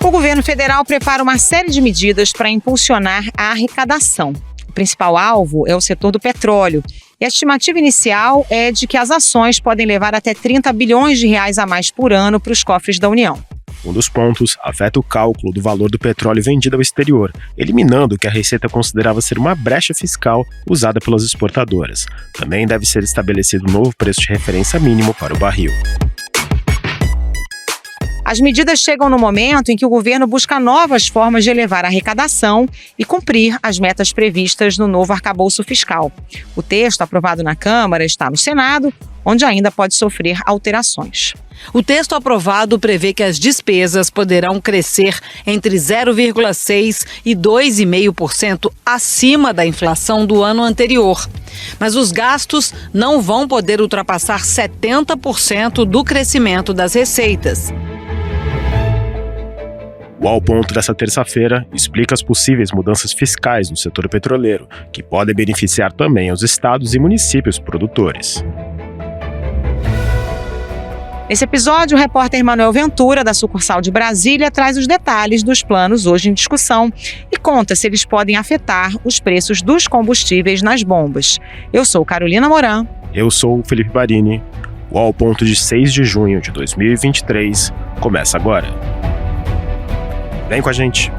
O governo federal prepara uma série de medidas para impulsionar a arrecadação. O principal alvo é o setor do petróleo. E a estimativa inicial é de que as ações podem levar até 30 bilhões de reais a mais por ano para os cofres da União. Um dos pontos afeta o cálculo do valor do petróleo vendido ao exterior, eliminando o que a Receita considerava ser uma brecha fiscal usada pelas exportadoras. Também deve ser estabelecido um novo preço de referência mínimo para o barril. As medidas chegam no momento em que o governo busca novas formas de elevar a arrecadação e cumprir as metas previstas no novo arcabouço fiscal. O texto aprovado na Câmara está no Senado, onde ainda pode sofrer alterações. O texto aprovado prevê que as despesas poderão crescer entre 0,6% e 2,5% acima da inflação do ano anterior. Mas os gastos não vão poder ultrapassar 70% do crescimento das receitas. O Ao Ponto dessa terça-feira explica as possíveis mudanças fiscais no setor petroleiro, que podem beneficiar também os estados e municípios produtores. Nesse episódio, o repórter Manuel Ventura, da sucursal de Brasília, traz os detalhes dos planos hoje em discussão e conta se eles podem afetar os preços dos combustíveis nas bombas. Eu sou Carolina Moran. Eu sou o Felipe Barini. O Ao Ponto de 6 de junho de 2023 começa agora. Vem com a gente!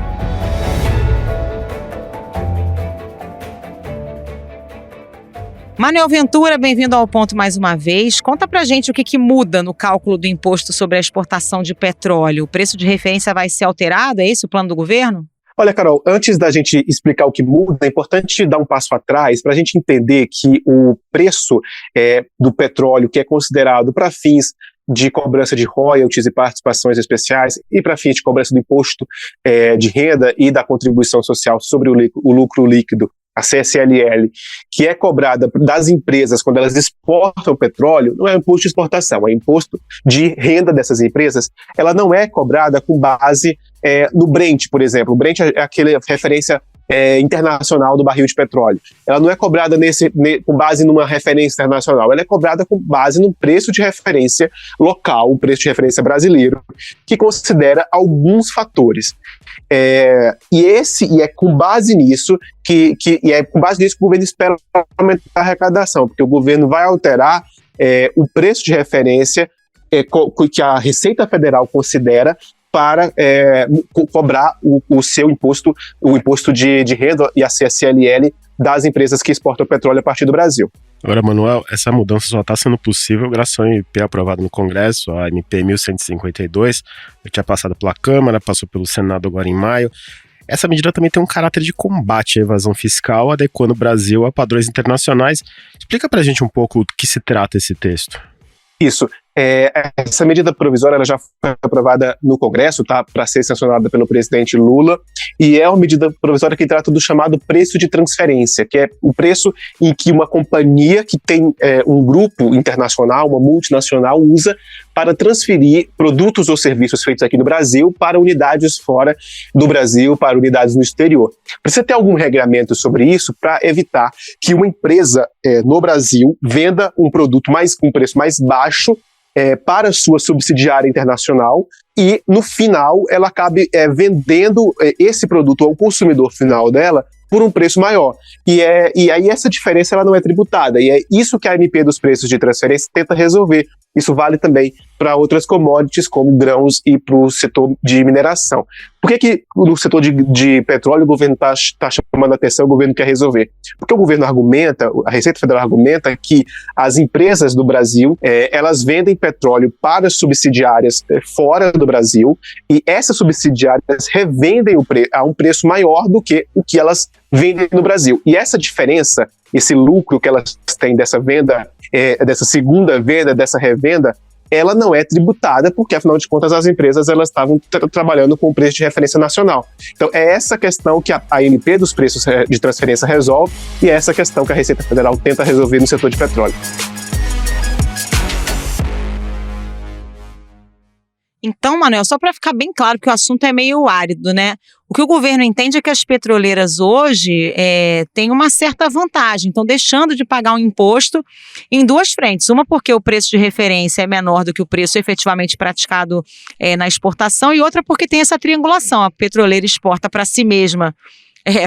Manuel Ventura, bem-vindo ao Ponto mais uma vez. Conta pra gente o que muda no cálculo do imposto sobre a exportação de petróleo. O preço de referência vai ser alterado? É esse o plano do governo? Olha, Carol, antes da gente explicar o que muda, é importante dar um passo atrás para a gente entender que o preço do petróleo, que é considerado para fins de cobrança de royalties e participações especiais e para fins de cobrança do imposto de renda e da contribuição social sobre o lucro líquido, a CSLL, que é cobrada das empresas quando elas exportam petróleo, não é imposto de exportação, é imposto de renda dessas empresas. Ela não é cobrada com base no Brent, por exemplo. O Brent é aquela referência internacional do barril de petróleo. Ela não é cobrada com base numa referência internacional, ela é cobrada com base num preço de referência local, um preço de referência brasileiro, que considera alguns fatores. E é com base nisso que o governo espera aumentar a arrecadação, porque o governo vai alterar o preço de referência que a Receita Federal considera para cobrar o seu imposto, o imposto de renda e a CSLL das empresas que exportam petróleo a partir do Brasil. Agora, Manuel, essa mudança só está sendo possível graças ao MP aprovado no Congresso, a MP 1152, que tinha passado pela Câmara, passou pelo Senado agora em maio. Essa medida também tem um caráter de combate à evasão fiscal, adequando o Brasil a padrões internacionais. Explica pra gente um pouco do que se trata esse texto. Isso. Essa medida provisória ela já foi aprovada no Congresso, tá, para ser sancionada pelo presidente Lula, e é uma medida provisória que trata do chamado preço de transferência, que é o preço em que uma companhia que tem um grupo internacional, uma multinacional, usa para transferir produtos ou serviços feitos aqui no Brasil para unidades fora do Brasil, para unidades no exterior. Precisa ter algum regramento sobre isso para evitar que uma empresa no Brasil venda um produto com preço mais baixo para sua subsidiária internacional e, no final, ela acabe vendendo esse produto ao consumidor final dela por um preço maior. E aí essa diferença ela não é tributada. E é isso que a MP dos preços de transferência tenta resolver. Isso vale também para outras commodities, como grãos e para o setor de mineração. Por que no setor de petróleo o governo está chamando a atenção, o governo quer resolver? Porque o governo argumenta, a Receita Federal argumenta que as empresas do Brasil, elas vendem petróleo para subsidiárias fora do Brasil, e essas subsidiárias revendem a um preço maior do que o que elas vendem no Brasil. E essa diferença, esse lucro que elas têm dessa venda, dessa segunda venda, dessa revenda, ela não é tributada, porque afinal de contas as empresas elas estavam trabalhando com o preço de referência nacional. Então é essa questão que a MP dos preços de transferência resolve, e é essa questão que a Receita Federal tenta resolver no setor de petróleo. Então, Manuel, só para ficar bem claro, que o assunto é meio árido, né? O que o governo entende é que as petroleiras hoje têm uma certa vantagem, estão deixando de pagar um imposto em duas frentes. Uma porque o preço de referência é menor do que o preço efetivamente praticado na exportação, e outra porque tem essa triangulação. A petroleira exporta para si mesma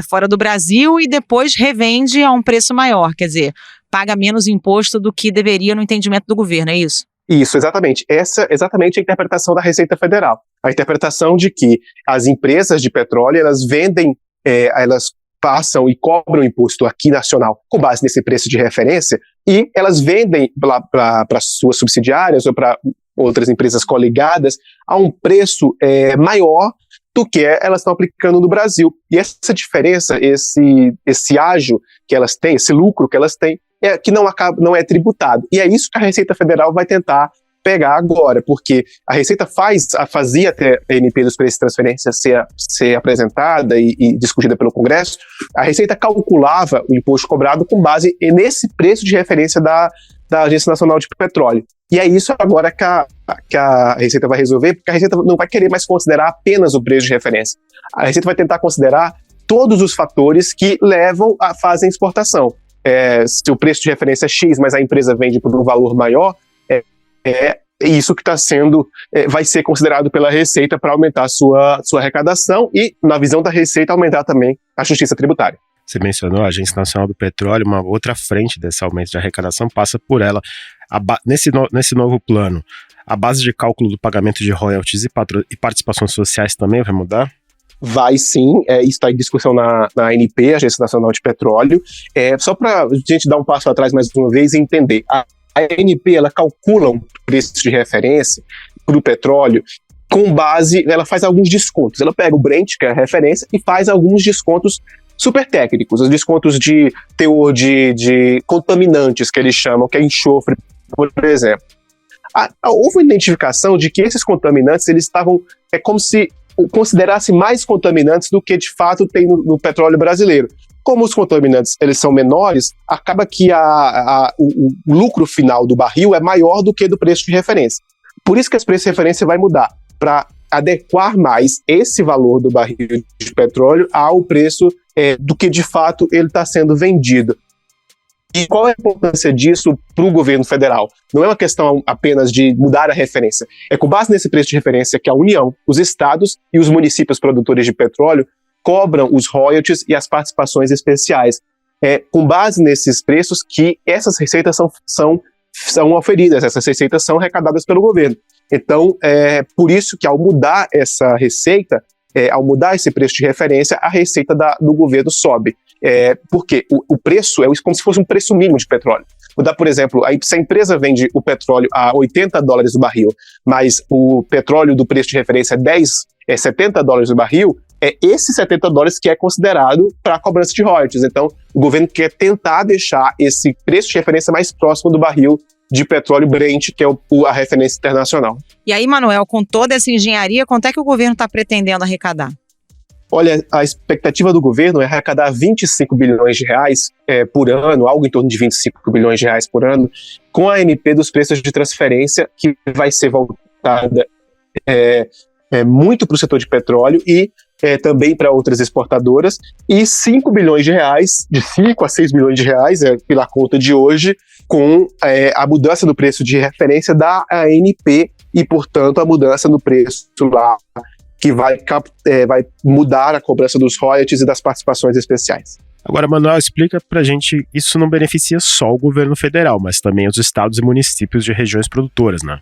fora do Brasil e depois revende a um preço maior, quer dizer, paga menos imposto do que deveria no entendimento do governo, é isso? Isso, exatamente. Essa é exatamente a interpretação da Receita Federal. A interpretação de que as empresas de petróleo, elas vendem, elas passam e cobram imposto aqui nacional com base nesse preço de referência, e elas vendem para suas subsidiárias ou para outras empresas coligadas a um preço maior do que elas estão aplicando no Brasil. E essa diferença, esse ágio que elas têm, esse lucro que elas têm, que não é tributado. E é isso que a Receita Federal vai tentar pegar agora, porque a Receita fazia até a ANP dos preços de transferência ser apresentada e discutida pelo Congresso, a Receita calculava o imposto cobrado com base nesse preço de referência da Agência Nacional de Petróleo. E é isso agora que a Receita vai resolver, porque a Receita não vai querer mais considerar apenas o preço de referência. A Receita vai tentar considerar todos os fatores que fazem exportação. Se o preço de referência é X, mas a empresa vende por um valor maior, isso que vai ser considerado pela Receita para aumentar a sua arrecadação e, na visão da Receita, aumentar também a justiça tributária. Você mencionou a Agência Nacional do Petróleo, uma outra frente desse aumento de arrecadação passa por ela. Nesse novo plano, a base de cálculo do pagamento de royalties e participações sociais também vai mudar? Vai sim, isso está em discussão na ANP, Agência Nacional de Petróleo. Só para a gente dar um passo atrás mais uma vez e entender, a ANP ela calcula um preço de referência para o petróleo com base, ela faz alguns descontos. Ela pega o Brent, que é a referência, e faz alguns descontos super técnicos, os descontos de teor de contaminantes, que eles chamam, que é enxofre, por exemplo. Houve uma identificação de que esses contaminantes, eles estavam, como se considerasse mais contaminantes do que de fato tem no petróleo brasileiro. Como os contaminantes eles são menores, acaba que o lucro final do barril é maior do que do preço de referência. Por isso que esse preço de referência vai mudar, para adequar mais esse valor do barril de petróleo ao preço do que de fato ele está sendo vendido. E qual é a importância disso para o governo federal? Não é uma questão apenas de mudar a referência. É com base nesse preço de referência que a União, os estados e os municípios produtores de petróleo cobram os royalties e as participações especiais. Com base nesses preços que essas receitas são oferidas, essas receitas são arrecadadas pelo governo. Então, por isso que ao mudar essa receita, ao mudar esse preço de referência, a receita do governo sobe. Porque o preço é como se fosse um preço mínimo de petróleo. Vou dar, por exemplo, se a empresa vende o petróleo a $80 o barril, mas o petróleo do preço de referência é $70 o barril, esses $70 que é considerado para a cobrança de royalties. Então, o governo quer tentar deixar esse preço de referência mais próximo do barril de petróleo Brent, que é a referência internacional. E aí, Manuel, com toda essa engenharia, quanto é que o governo está pretendendo arrecadar? Olha, a expectativa do governo é arrecadar 25 bilhões de reais por ano, algo em torno de 25 bilhões de reais por ano, com a ANP dos preços de transferência, que vai ser voltada muito para o setor de petróleo e também para outras exportadoras, e 5 bilhões de reais, de 5 a 6 bilhões de reais, pela conta de hoje, com a mudança do preço de referência da ANP e, portanto, a mudança no preço lá, que vai mudar a cobrança dos royalties e das participações especiais. Agora, Manuel, explica pra gente, isso não beneficia só o governo federal, mas também os estados e municípios de regiões produtoras, né?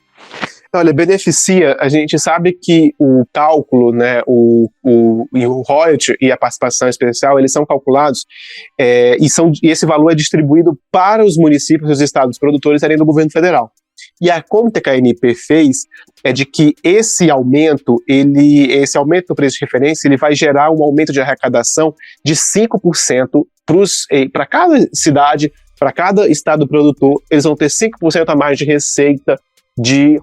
Olha, beneficia, a gente sabe que o cálculo, né, o royalty e a participação especial, eles são calculados e esse valor é distribuído para os municípios e os estados produtores além do governo federal. E a conta que a ANP fez é de que esse aumento do preço de referência, ele vai gerar um aumento de arrecadação de 5% para cada cidade, para cada estado produtor, eles vão ter 5% a mais de receita de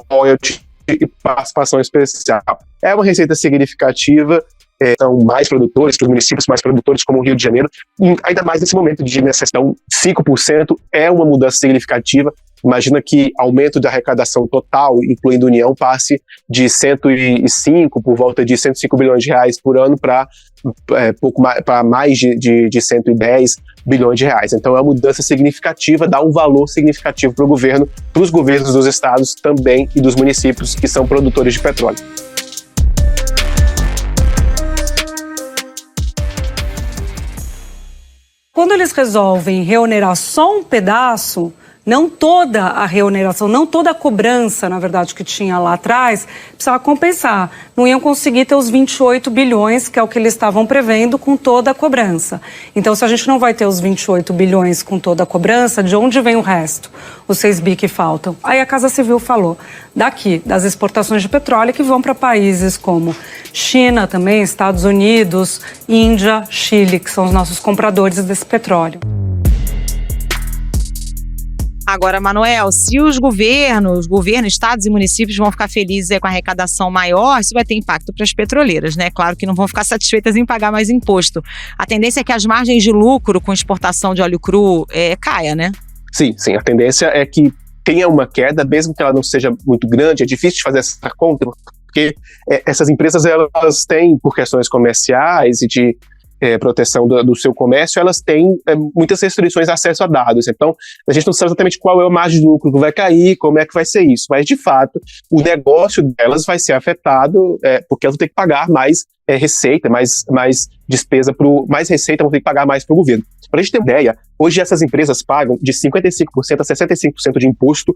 royalty e participação especial. É uma receita significativa, são mais produtores, os municípios mais produtores, como o Rio de Janeiro, ainda mais nesse momento de necessidade. 5% é uma mudança significativa, Imagina que aumento de arrecadação total, incluindo União, passe de 105, por volta de 105 bilhões de reais por ano para mais de 110 bilhões de reais. Então é uma mudança significativa, dá um valor significativo para o governo, para os governos dos estados também e dos municípios que são produtores de petróleo. Quando eles resolvem reonerar só um pedaço, não toda a reoneração, não toda a cobrança, na verdade, que tinha lá atrás, precisava compensar. Não iam conseguir ter os 28 bilhões, que é o que eles estavam prevendo, com toda a cobrança. Então, se a gente não vai ter os 28 bilhões com toda a cobrança, de onde vem o resto? Os 6 bi que faltam. Aí a Casa Civil falou daqui, das exportações de petróleo que vão para países como China também, Estados Unidos, Índia, Chile, que são os nossos compradores desse petróleo. Agora, Manuel, se os governos, estados e municípios vão ficar felizes com a arrecadação maior, isso vai ter impacto para as petroleiras, né? Claro que não vão ficar satisfeitas em pagar mais imposto. A tendência é que as margens de lucro com exportação de óleo cru caia, né? Sim, a tendência é que tenha uma queda, mesmo que ela não seja muito grande. É difícil de fazer essa conta, porque essas empresas, elas têm, por questões comerciais e de proteção do seu comércio, elas têm muitas restrições de acesso a dados. Então, a gente não sabe exatamente qual é a margem de lucro que vai cair, como é que vai ser isso. Mas, de fato, o negócio delas vai ser afetado porque elas vão ter que pagar mais receita, mais despesa, mais receita, vão ter que pagar mais para o governo. Para a gente ter uma ideia, hoje essas empresas pagam de 55% a 65% de imposto,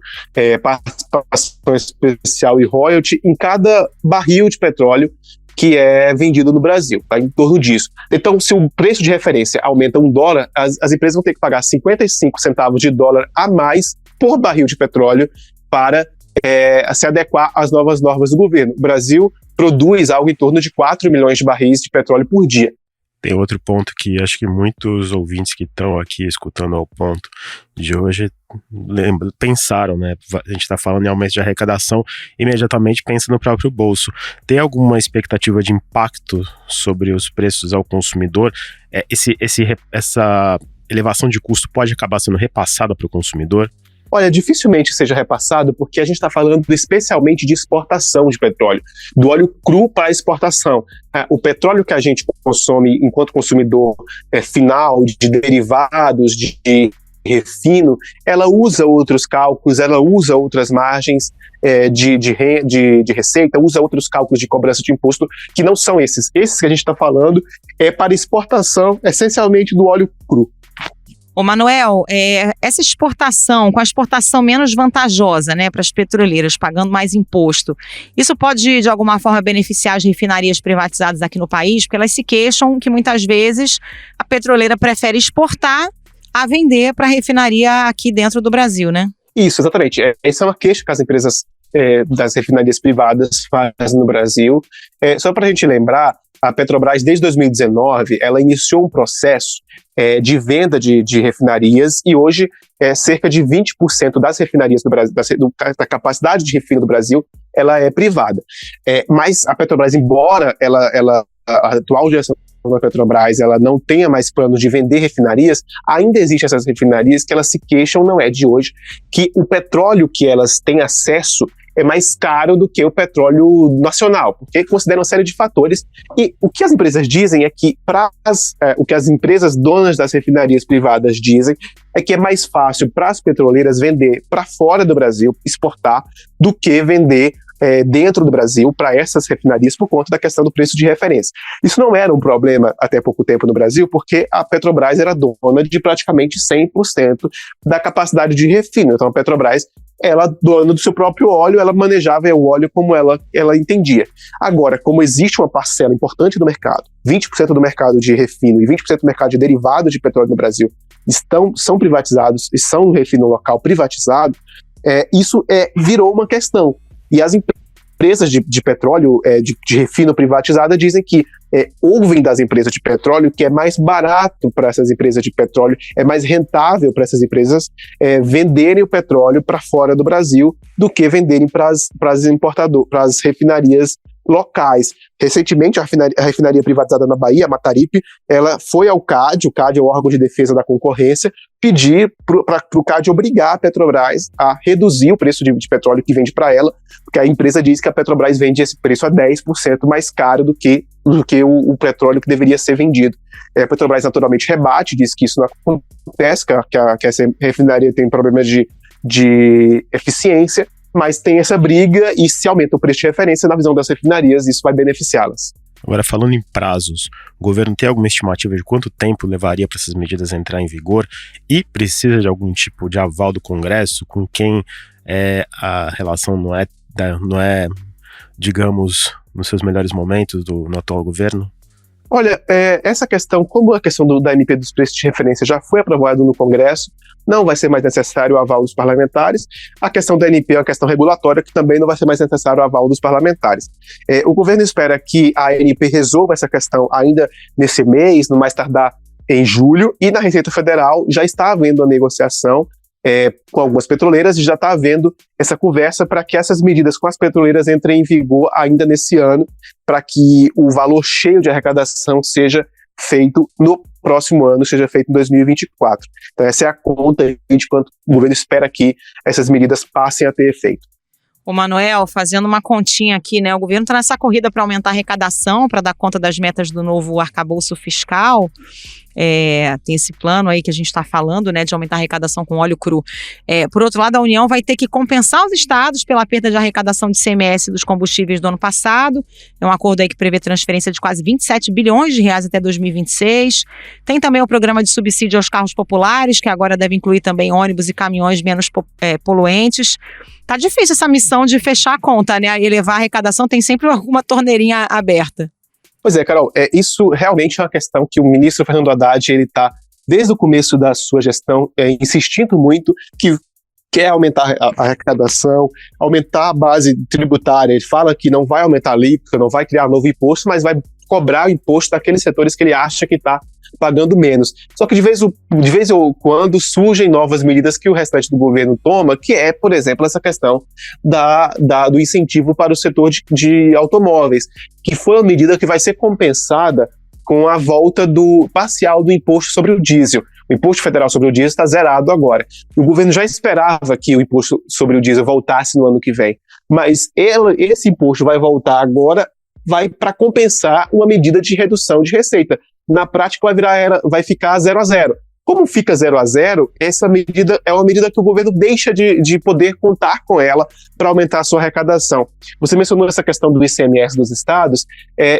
participação especial e royalty em cada barril de petróleo que é vendido no Brasil, tá? Em torno disso. Então, se o preço de referência aumenta $1, as empresas vão ter que pagar 55 centavos de dólar a mais por barril de petróleo para se adequar às novas normas do governo. O Brasil produz algo em torno de 4 milhões de barris de petróleo por dia. Tem outro ponto que acho que muitos ouvintes que estão aqui escutando ao ponto de hoje pensaram, né? A gente está falando em aumento de arrecadação, imediatamente pensa no próprio bolso. Tem alguma expectativa de impacto sobre os preços ao consumidor? Essa elevação de custo pode acabar sendo repassada para o consumidor? Olha, dificilmente seja repassado, porque a gente está falando especialmente de exportação de petróleo, do óleo cru para exportação. O petróleo que a gente consome enquanto consumidor final, de derivados, de refino, ela usa outros cálculos, ela usa outras margens de receita, usa outros cálculos de cobrança de imposto, que não são esses. Esses que a gente está falando é para exportação, essencialmente, do óleo cru. Ô Manuel, essa exportação, com a exportação menos vantajosa, né, para as petroleiras, pagando mais imposto, isso pode, de alguma forma, beneficiar as refinarias privatizadas aqui no país? Porque elas se queixam que, muitas vezes, a petroleira prefere exportar a vender para a refinaria aqui dentro do Brasil, né? Isso, exatamente. Essa é uma queixa que as empresas das refinarias privadas fazem no Brasil. Só para a gente lembrar, a Petrobras, desde 2019, ela iniciou um processo de venda de refinarias, e hoje cerca de 20% das refinarias do Brasil, da capacidade de refino do Brasil, ela é privada. Mas a Petrobras, embora a atual gestão da Petrobras ela não tenha mais planos de vender refinarias, ainda existem essas refinarias que elas se queixam, não é de hoje, que o petróleo que elas têm acesso é mais caro do que o petróleo nacional, porque consideram uma série de fatores. E o que as empresas dizem é que, o que as empresas donas das refinarias privadas dizem, é que é mais fácil para as petroleiras vender para fora do Brasil, exportar, do que vender dentro do Brasil para essas refinarias por conta da questão do preço de referência. Isso não era um problema até pouco tempo no Brasil, porque a Petrobras era dona de praticamente 100% da capacidade de refino. Então a Petrobras, ela, dona do seu próprio óleo, ela manejava o óleo como ela entendia. Agora, como existe uma parcela importante do mercado, 20% do mercado de refino e 20% do mercado de derivados de petróleo no Brasil são privatizados e são refino local privatizado, isso virou uma questão. E as empresas de petróleo, de refino privatizada, dizem que ouvem das empresas de petróleo que é mais barato para essas empresas de petróleo, é mais rentável para essas empresas venderem o petróleo para fora do Brasil do que venderem para as refinarias locais. Recentemente, a refinaria privatizada na Bahia, a Mataripe, ela foi ao CAD, o CAD é o órgão de defesa da concorrência, pedir para o CAD obrigar a Petrobras a reduzir o preço de petróleo que vende para ela, porque a empresa diz que a Petrobras vende esse preço a 10% mais caro do que o petróleo que deveria ser vendido. A Petrobras naturalmente rebate, diz que isso não acontece, que essa refinaria tem problemas de eficiência, mas tem essa briga e se aumenta o preço de referência na visão das refinarias, isso vai beneficiá-las. Agora, falando em prazos, o governo tem alguma estimativa de quanto tempo levaria para essas medidas entrar em vigor e precisa de algum tipo de aval do Congresso com quem a relação não é, digamos, nos seus melhores momentos no atual governo? Olha, essa questão, como a questão da MP dos preços de referência já foi aprovada no Congresso, não vai ser mais necessário o aval dos parlamentares. A questão da ANP é uma questão regulatória que também não vai ser mais necessário o aval dos parlamentares. O governo espera que a ANP resolva essa questão ainda nesse mês, no mais tardar em julho, e na Receita Federal já está havendo a negociação com algumas petroleiras e já está havendo essa conversa para que essas medidas com as petroleiras entrem em vigor ainda nesse ano, para que o valor cheio de arrecadação seja feito no próximo ano, seja feito em 2024. Então essa é a conta de quanto o governo espera que essas medidas passem a ter efeito. O Manuel, fazendo uma continha aqui, né? O governo está nessa corrida para aumentar a arrecadação, para dar conta das metas do novo arcabouço fiscal. Tem esse plano aí que a gente está falando, né, de aumentar a arrecadação com óleo cru. Por outro lado, a União vai ter que compensar os estados pela perda de arrecadação de ICMS dos combustíveis do ano passado. É um acordo aí que prevê transferência de quase 27 bilhões de reais até 2026. Tem também o programa de subsídio aos carros populares, que agora deve incluir também ônibus e caminhões menos poluentes. Tá difícil essa missão de fechar a conta, né? E elevar a arrecadação, tem sempre alguma torneirinha aberta. Pois é, Carol, isso realmente é uma questão que o ministro Fernando Haddad, ele está, desde o começo da sua gestão, insistindo muito que quer aumentar a arrecadação, aumentar a base tributária. Ele fala que não vai aumentar a alíquota, não vai criar novo imposto, mas vai cobrar o imposto daqueles setores que ele acha que está pagando menos. Só que de vez em quando surgem novas medidas que o restante do governo toma, que é, por exemplo, essa questão do incentivo para o setor de automóveis, que foi uma medida que vai ser compensada com a volta parcial do imposto sobre o diesel. O imposto federal sobre o diesel está zerado agora. O governo já esperava que o imposto sobre o diesel voltasse no ano que vem, mas esse imposto vai voltar agora, vai para compensar uma medida de redução de receita. Na prática vai ficar 0 a 0. Como fica 0 a 0, essa medida é uma medida que o governo deixa de poder contar com ela para aumentar a sua arrecadação. Você mencionou essa questão do ICMS dos estados.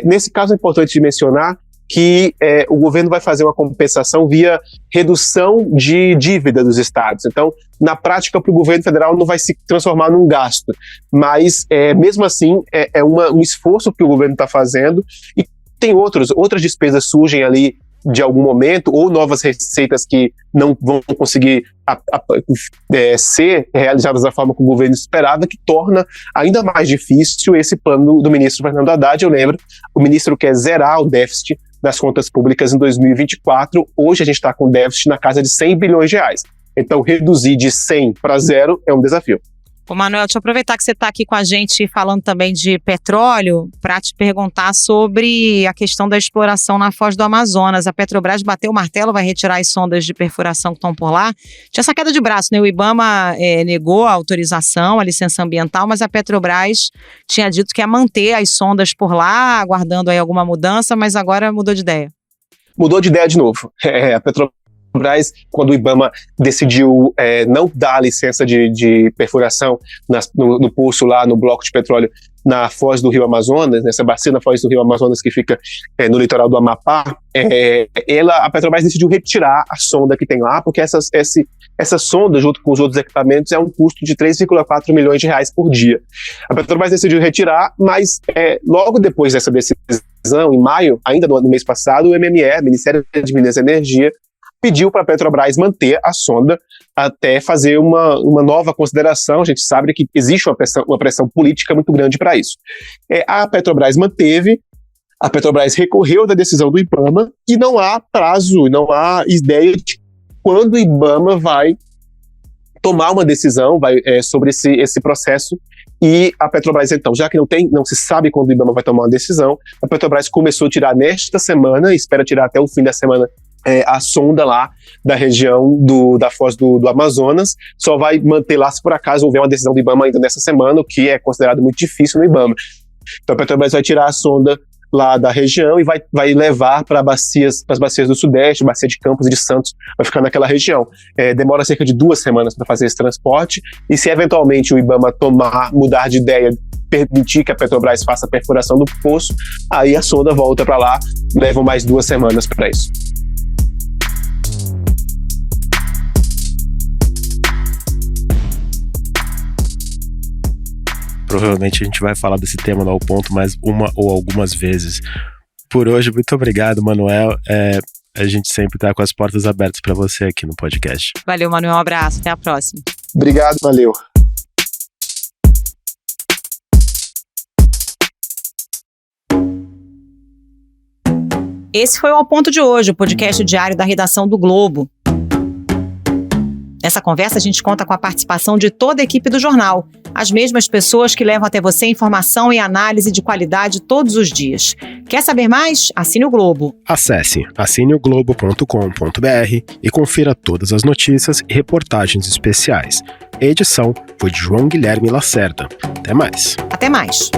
Nesse caso é importante mencionar que o governo vai fazer uma compensação via redução de dívida dos estados. Então, na prática, para o governo federal não vai se transformar num gasto, mas mesmo assim é um esforço que o governo está fazendo, e tem outras despesas surgem ali de algum momento, ou novas receitas que não vão conseguir ser realizadas da forma que o governo esperava, que torna ainda mais difícil esse plano do ministro Fernando Haddad. Eu lembro, o ministro quer zerar o déficit das contas públicas em 2024, hoje a gente está com déficit na casa de 100 bilhões de reais. Então, reduzir de 100 para 0 é um desafio. Ô Manuel, deixa eu aproveitar que você está aqui com a gente falando também de petróleo para te perguntar sobre a questão da exploração na Foz do Amazonas. A Petrobras bateu o martelo, vai retirar as sondas de perfuração que estão por lá. Tinha essa queda de braço, né? O IBAMA negou a autorização, a licença ambiental, mas a Petrobras tinha dito que ia manter as sondas por lá, aguardando aí alguma mudança, mas agora mudou de ideia. Mudou de ideia de novo. A Petrobras, quando o IBAMA decidiu não dar a licença de perfuração no poço lá, no bloco de petróleo na Foz do Rio Amazonas, nessa bacia na Foz do Rio Amazonas que fica no litoral do Amapá, a Petrobras decidiu retirar a sonda que tem lá, porque essa sonda, junto com os outros equipamentos, é um custo de 3,4 milhões de reais por dia. A Petrobras decidiu retirar, mas logo depois dessa decisão, em maio, ainda no mês passado, o MME, Ministério de Minas e Energia, pediu para a Petrobras manter a sonda até fazer uma nova consideração. A gente sabe que existe uma pressão política muito grande para isso. A Petrobras manteve, a Petrobras recorreu da decisão do IBAMA e não há prazo, não há ideia de quando o IBAMA vai tomar uma decisão sobre esse processo E a Petrobras, então, já que não se sabe quando o IBAMA vai tomar uma decisão, a Petrobras começou a tirar nesta semana, espera tirar até o fim da semana, a sonda lá da região da foz do Amazonas, só vai manter lá se por acaso houver uma decisão do IBAMA ainda nessa semana, o que é considerado muito difícil no IBAMA. Então a Petrobras vai tirar a sonda lá da região e vai levar para as bacias do Sudeste, bacia de Campos e de Santos, vai ficar naquela região. Demora cerca de 2 semanas para fazer esse transporte, e se eventualmente o IBAMA mudar de ideia, permitir que a Petrobras faça a perfuração do poço, aí a sonda volta para lá, levam mais 2 semanas para isso. Provavelmente a gente vai falar desse tema no Ao Ponto mais uma ou algumas vezes. Por hoje, muito obrigado, Manuel. A gente sempre tá com as portas abertas para você aqui no podcast. Valeu, Manuel. Um abraço. Até a próxima. Obrigado, valeu. Esse foi o Ao Ponto de hoje, o podcast diário da redação do Globo. Nessa conversa, a gente conta com a participação de toda a equipe do jornal, as mesmas pessoas que levam até você informação e análise de qualidade todos os dias. Quer saber mais? Assine o Globo. Acesse assineoglobo.com.br e confira todas as notícias e reportagens especiais. A edição foi de João Guilherme Lacerda. Até mais. Até mais.